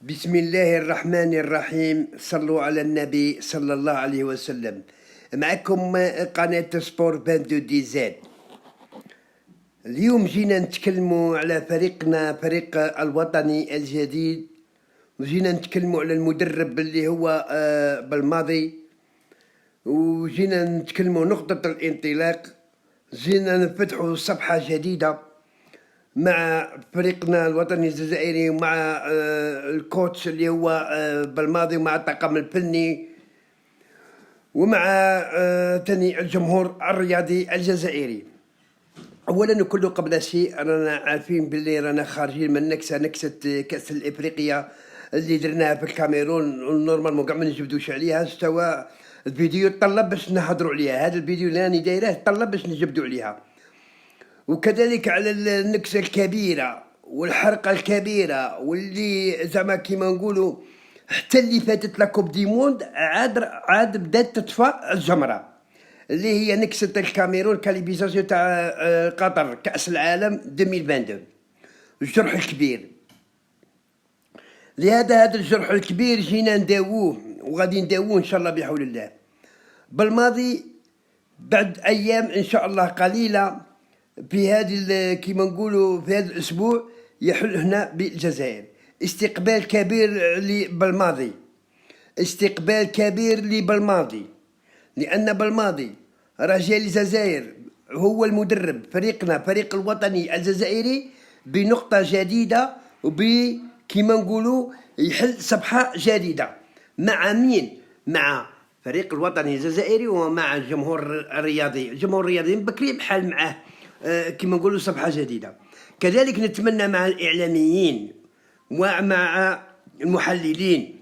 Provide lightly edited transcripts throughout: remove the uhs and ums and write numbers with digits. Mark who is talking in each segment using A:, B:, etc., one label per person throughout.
A: بسم الله الرحمن الرحيم. صلوا على النبي صلى الله عليه وسلم. معكم قناة سبور 22 دي زاد. اليوم جينا نتكلموا على فريقنا، فريق الوطني الجديد، وجينا نتكلموا على المدرب اللي هو بالماضي، وجينا نتكلموا نقطة الانطلاق، جينا نفتحوا صفحة جديدة مع فريقنا الوطني الجزائري، ومع الكوتش اللي هو بالماضي، ومع الطاقم الفني، ومع ثاني الجمهور الرياضي الجزائري. اولا وكل قبل شيء، رانا عارفين باللي رانا خارجين من نكسة كأس الافريقيا اللي درناها في الكاميرون، ونورمالمون كاع ما نجبدوش عليها. استوى الفيديو طلب باش نهضروا عليها، هذا الفيديو اللي راني دايره طلب باش نجبدوا عليها. وكذلك على النكسة الكبيرة والحرقة الكبيرة، واللي زعما كيما نقولوا حتى اللي فاتت لا كوب دي موند عاد بدات تطفى الجمرة، اللي هي نكسة الكاميرون، كاليبيزاسيون تاع قطر كأس العالم 2022. الجرح الكبير، لهذا هذا الجرح الكبير جينا نداووه، وغادي نداووه ان شاء الله بحول الله. بالماضي بعد ايام ان شاء الله قليله، في هذه كيما نقولوا في هذا الاسبوع يحل هنا بالجزائر استقبال كبير لبالماضي، استقبال كبير لبالماضي، لان بالماضي رجال الجزائر هو المدرب فريقنا، فريق الوطني الجزائري، بنقطة جديدة، كيما نقولوا يحل صفحة جديدة. مع مين؟ مع فريق الوطني الجزائري ومع الجمهور الرياضي. الجمهور الرياضي بكري بحال معاه كما نقولوا صفحة جديدة. كذلك نتمنى مع الإعلاميين ومع المحللين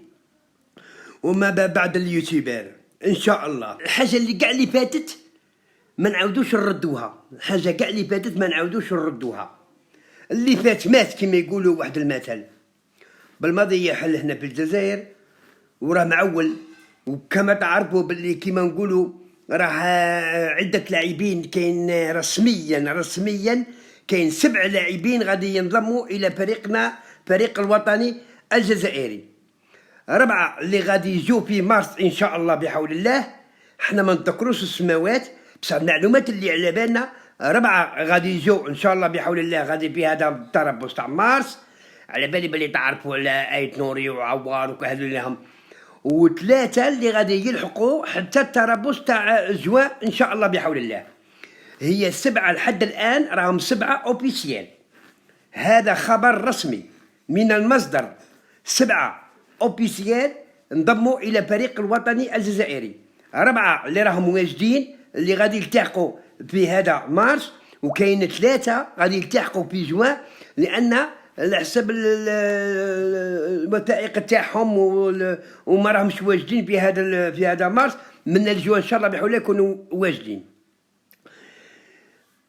A: وما بعد اليوتيوبر إن شاء الله الحاجة اللي قاع اللي فاتت ما نعاودوش نردوها، الحاجة قاع اللي فاتت ما نعاودوش نردوها. اللي فات مات كما يقولوا واحد المثل. بالماضي يحل هنا في الجزائر وراه معول، وكما تعرفوا باللي كما نقولوا راه عدة لاعبين كاين رسميا كاين 7 لاعبين غادي ينضموا الى فريقنا، فريق الوطني الجزائري. 4 اللي غادي يجوا في مارس ان شاء الله بحول الله. حنا ما نذكروش السماوات، بصح المعلومات اللي على بالنا 4 غادي يجوا ان شاء الله بحول الله، غادي في هذا التربص تاع مارس. على بالي بلي تعرفوا على ايت نوري وعوار وكهذو لهم، و3 اللي غادي يلحقوا حتى التربص تاع جوان ان شاء الله بحول الله. هي 7 لحد الان، راهم 7 اوفيسيال. هذا خبر رسمي من المصدر، 7 اوفيسيال انضموا الى فريق الوطني الجزائري. 4 اللي راهم واجدين اللي غادي يلتحقوا في هذا مارس، وكاين 3 غادي يلتحقوا في جوان، لان على حسب الوثائق تاعهم وما راهمش واجدين في هذا مارس. من الجوان ان شاء الله بحول الله يكونوا واجدين.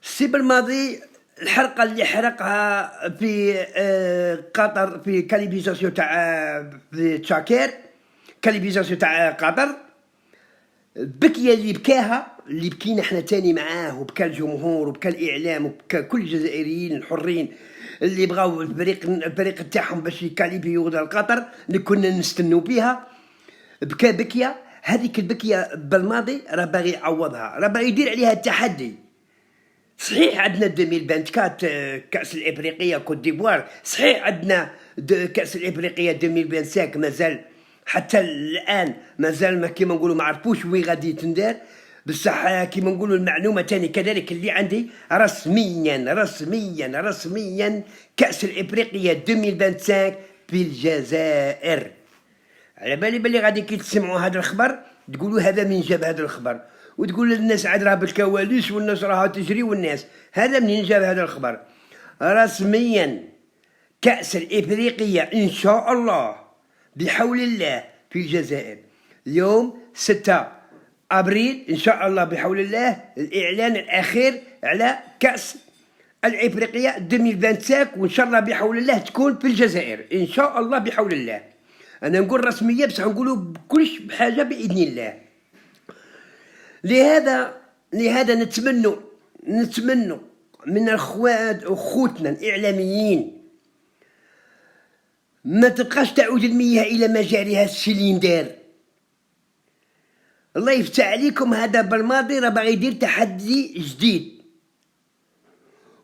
A: السيب الماضي الحرقه اللي حرقها في قطر في كاليبيزاسيون تاع تشاكير، كاليبيزاسيون تاع قطر، بكيه اللي بكاها، اللي بكينا احنا تاني معاه، وبكى الجمهور وبكى الاعلام وبكى كل الجزائريين الحرين اللي بغاو الفريق تاعهم باش يكاليبيو لقطر اللي كنا نستنوا بها. بكى بكيه، هذيك البكيه بالماضي راه باغي يعوضها، راه باغي يدير عليها التحدي. صحيح عندنا 2024 كأس الإفريقية كوت ديفوار، صحيح عندنا كأس الإفريقية 2025 مازال حتى الآن مازال ما كيما نقولوا ما عرفوش وين غادي تندار، بصح كيما نقولوا المعلومة تاني كذلك اللي عندي رسميا كأس الإفريقية 2025 في الجزائر. على بالي بلي غادي كي تسمعوا هذا الخبر تقولوا هذا من جاب هذا الخبر، وتقول الناس عاد راه بالكواليس والناس راها تجري، والناس هذا منين جاب هذا الخبر؟ رسميا كأس الإفريقية إن شاء الله بحول الله في الجزائر يوم 6 أبريل إن شاء الله بحول الله، الإعلان الأخير على كأس الإفريقية 2025، وإن شاء الله بحول الله تكون في الجزائر إن شاء الله بحول الله. أنا نقول رسمية بصح نقولوا بكلش بحاجة بإذن الله. لهذا نتمنوا من خوتنا الإعلاميين ما تبقاش تعود المياه الى مجاريها السلندر. الله يفتح عليكم، هذا بالماضي راه باغي يدير تحدي جديد،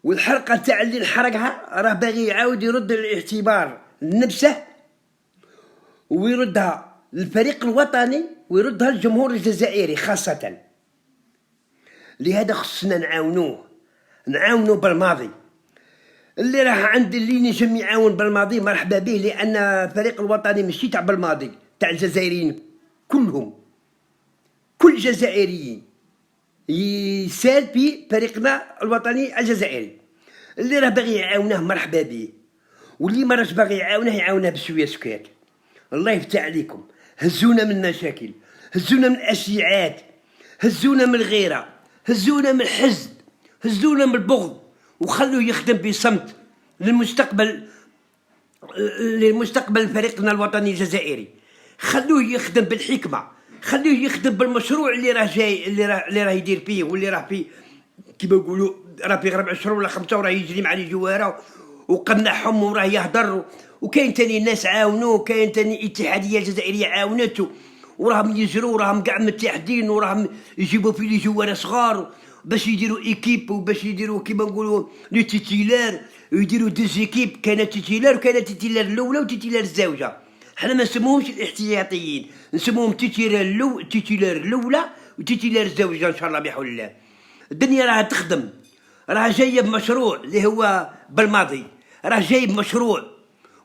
A: والحلقه تاع اللي نحرقها راه باغي يعاود يرد الاعتبار لنفسه ويردها للفريق الوطني ويردها للجمهور الجزائري خاصه. لهذا خصنا نعاونوه بالماضي. اللي راه عند اللي نجم يعاون بالماضي مرحبا به، لان الفريق الوطني ماشي تاع بالماضي، تاع الجزائريين كلهم، كل جزائري يسال في فريقنا الوطني الجزائري. اللي راه باغي يعاونه مرحبا به، واللي ما راهش باغي يعاونه بشويه سكات. الله يفتح عليكم، هزونا من المشاكل، هزونا من الاشياعات، هزونا من الغيره، هزونا من الحزن، هزونا من البغض، وخلوه يخدم بصمت للمستقبل فريقنا الوطني الجزائري. خلوه يخدم بالحكمه، خلوه يخدم بالمشروع اللي راه جاي، اللي راه يدير فيه، واللي راه فيه كيما يقولوا راه في 4 شهور ولا 5 وراه يجري مع الجواره وقنعهم وراه يهضر. وكاين تاني ناس عاونوه، كاين تاني الاتحاديه الجزائريه عاونته، وراهم يجروا وراهم كاع متحدين وراهم يجيبوا في لي جواره صغار باش يديروا ايكيب وباش يديروا كيما نقولوا لي تيتيلار، يديروا ديزيكيب، كاينه تيتيلار وكاينه تيتيلار الاولى وتيتيلار الزوجه. حنا ما نسموهمش الاحتياطيين، نسموهم تيتيلار الاولى وتيتيلار الزوجه ان شاء الله بحول الله. الدنيا راها تخدم، راه جايه بمشروع اللي هو بالماضي، راه جاي بمشروع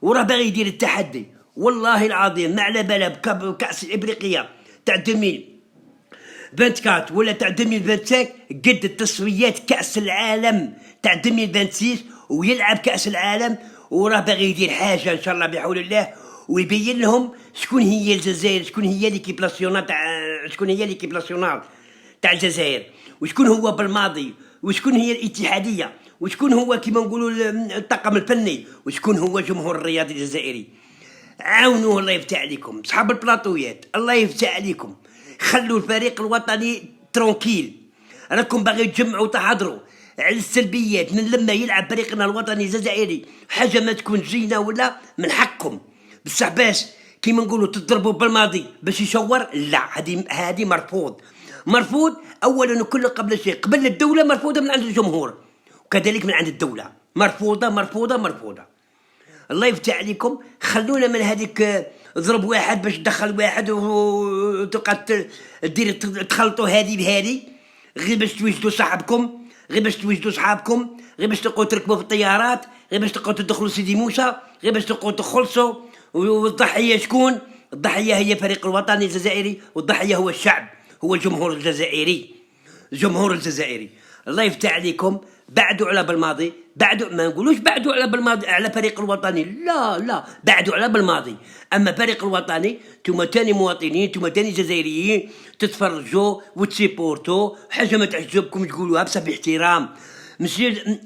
A: وراه باغي يدير التحدي. والله العظيم ما على بالها بكأس الافريقيه تاع 2024 ولا تاع 2025 قد التصفيات كأس العالم تاع 2026، ويلعب كأس العالم وراه باغي يدير حاجه ان شاء الله بحول الله، ويبين لهم شكون هي الجزائر، شكون هي ليكيب ناسيونال تاع الجزائر، وشكون هو بالماضي، وشكون هي الاتحاديه، وشكون هو كيما نقولوا الطاقم الفني، وشكون هو جمهور الرياضي الجزائري. عاونوه الله يفتح عليكم صحاب البلاطويات، الله يفتح عليكم، خلوا الفريق الوطني ترونكيل. راكم باغي تجمعوا تحضروا على السلبيات من لما يلعب فريقنا الوطني الجزائري حاجه ما تكون زينه ولا من حقكم، بصح باش كيما نقولوا تضربوا بالماضي باش يشور، لا هذه مرفوض اولا وكل قبل شيء، قبل الدوله مرفوضه من عند الجمهور، وكذلك من عند الدوله مرفوضه. الله يفتح عليكم، خلونا من هذيك ضرب واحد باش تدخل واحد وتبقى دير تخلطوا هذه بهذه غير باش توجدوا صاحبكم، غير باش توجدوا صحابكم، غير باش تبقوا تركبوا في الطيارات، غير باش تبقوا تدخلوا سيدي موسى، غير باش تبقوا تخلصوا. والضحيه شكون؟ الضحيه هي فريق الوطني الجزائري، والضحيه هو الشعب، هو الجمهور الجزائري. الله يفتح عليكم، بعدوا على بالماضي، بعدوا ما نقولوش بعدوا على بالماضي على فريق الوطني، لا بعدوا على بالماضي. اما فريق الوطني نتوما تاني مواطنين، نتوما تاني جزائريين تتفرجوا وتسيبورتوا حاجه ما تعجبكم تقولوها بس باحترام،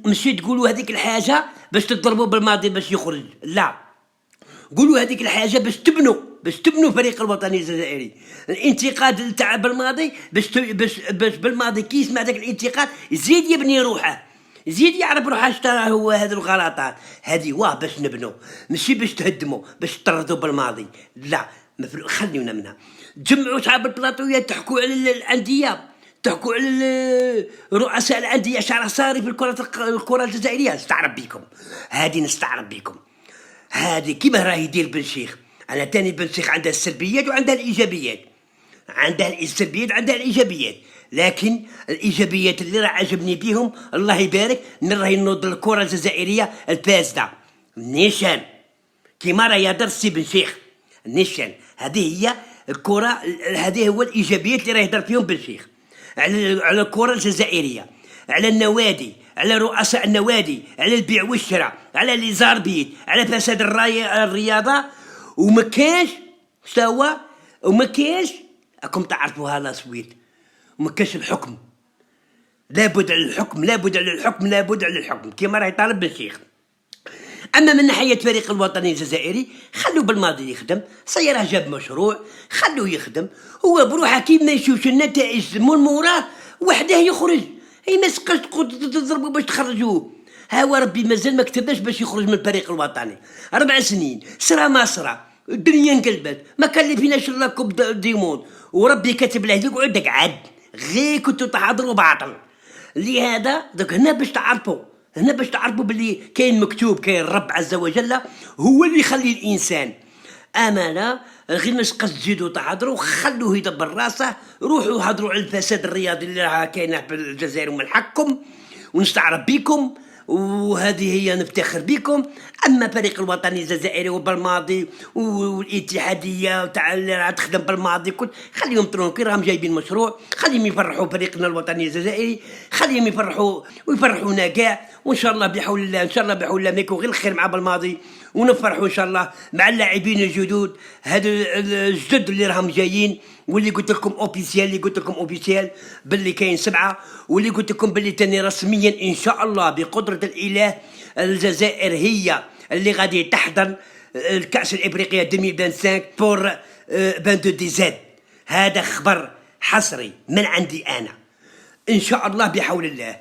A: ماشي تقولوا هذيك الحاجه باش تضربوا بالماضي باش يخرج، لا قولوا هذيك الحاجه باش تبنوا فريق الوطني الجزائري. الانتقاد تاع بالماضي باش بالماضي كي يسمع ذاك الانتقاد يزيد يبني روحه، يزيد يعرف روحه اش هو هذه الغلطات هذه، باش نبنوا ماشي باش تهدموا باش تطردوا بالماضي، لا خليونا منها. تجمعوا صحاب البلاطويات تحكوا على الانديه، تحكوا على رؤساء الانديه شعر صاري في الكره الجزائريه، نستعرب بكم هذه كيما راه يدير بن شيخ. انا تاني بن شيخ عندها السلبيات وعندها الايجابيات، لكن الايجابيات اللي راه عجبني بيهم الله يبارك راهي نوض الكره الجزائريه الفاسده نيشان كيما راه يهضر السي بن شيخ نيشان، هذه هي الكره، هذه هو الايجابيات اللي راه يهضر فيهم بن شيخ على الكره الجزائريه، على النوادي، على رؤساء النوادي، على البيع والشراء، على لي زاربيت، على فساد الرياضه. وما كاينش سوا، وما كاينش راكم تعرفوها لا سويت، وما كاينش الحكم، لابد على الحكم كيما راه يطالب بالشيخ. اما من ناحيه فريق الوطني الجزائري خلوا بالماضي يخدم، راه جاب مشروع خلوه يخدم هو بروحه، كي ما يشوفش النتائج من موراه وحده يخرج، هي ما تبقاش تضربوا باش تخرجوه. هاو ربي مازال ما كتبناش باش يخرج من الفريق الوطني. 4 سنين سرا ما سرا، الدنيا انقلبت، ما كان اللي فيناش الا كوب ديموند، وربي كاتب له يقعد قعد، غير كنتو تحضروا باطل. لهذا دوك هنا باش تعرفوا، هنا باش تعرفوا باللي كاين مكتوب، كاين الرب عز وجل هو اللي يخلي الانسان. امانه غير ما تبقاش تزيدوا تحضروا، خلوه يدبر راسه، روحوا هضروا على الفساد الرياضي اللي راه كاين في الجزائر ومن حقكم، ونستعرف بكم، وهذه هي نفتخر بكم. اما الفريق الوطني الجزائري وبالماضي والاتحاديه تاع اللي راه تخدم بالماضي كل، خليهم ترونكي، راهم جايبين مشروع، خليهم يفرحوا فريقنا الوطني الجزائري، خليهم يفرحوا ويفرحونا كاع، وان شاء الله بحول الله، ان شاء الله بحول الله ما يكون غير الخير مع بالماضي، ونفرحوا ان شاء الله مع اللاعبين الجدد، هذا الجدد اللي راهم جايين، واللي قلت لكم اوفيسيال، اللي قلت لكم اوفيسيال باللي كاين 7، واللي قلت لكم باللي تاني رسميا ان شاء الله بقدره الاله الجزائر هي اللي غادي تحضر الكاس الافريقيه 2025 بور 22 دي زاد. هذا خبر حصري من عندي انا، ان شاء الله بحول الله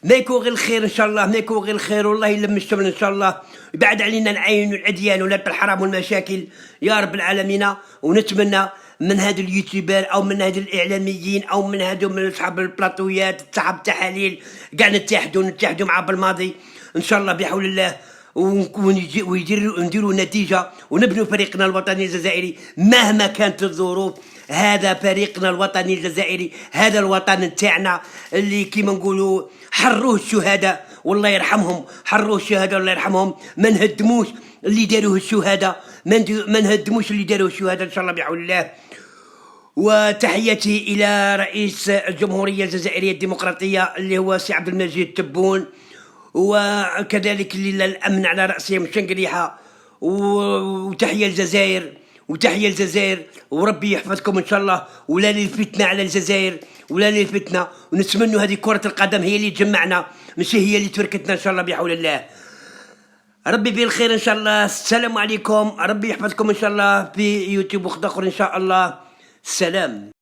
A: ما يكون غير الخير، ان شاء الله ما يكون غير الخير، والله يلم الشمل ان شاء الله، يبعد علينا العين والعديان ولاد الحرام والمشاكل يا رب العالمين. ونتمنى من هاد اليوتيوبر او من هاد الاعلاميين او من هادو من اصحاب البلاطويات اصحاب التحاليل كاع نتحدوا مع بالماضي ان شاء الله بحول الله، ونديروا نتيجه ونبنوا فريقنا الوطني الجزائري مهما كانت الظروف. هذا فريقنا الوطني الجزائري، هذا الوطن نتاعنا اللي كيما نقولوا حروه الشهداء والله يرحمهم، حروه الشهداء الله يرحمهم، ما نهدموش اللي داروه الشهداء، ما نهدموش اللي داروه الشهداء ان شاء الله بحول الله. وتحياتي الى رئيس الجمهوريه الجزائريه الديمقراطيه اللي هو سي عبد المجيد تبون، وكذلك الامن على راسهم شنقريحه، وتحيه الجزائر، وتحيه الجزائر، وربي يحفظكم ان شاء الله، ولا للفتنه على الجزائر ولا للفتنه، ونتمنوا هذه كره القدم هي اللي تجمعنا ماشي هي اللي تفركتنا ان شاء الله بحول الله. ربي بالخير ان شاء الله. السلام عليكم، ربي يحفظكم ان شاء الله في يوتيوب وخد اخر ان شاء الله. سلام.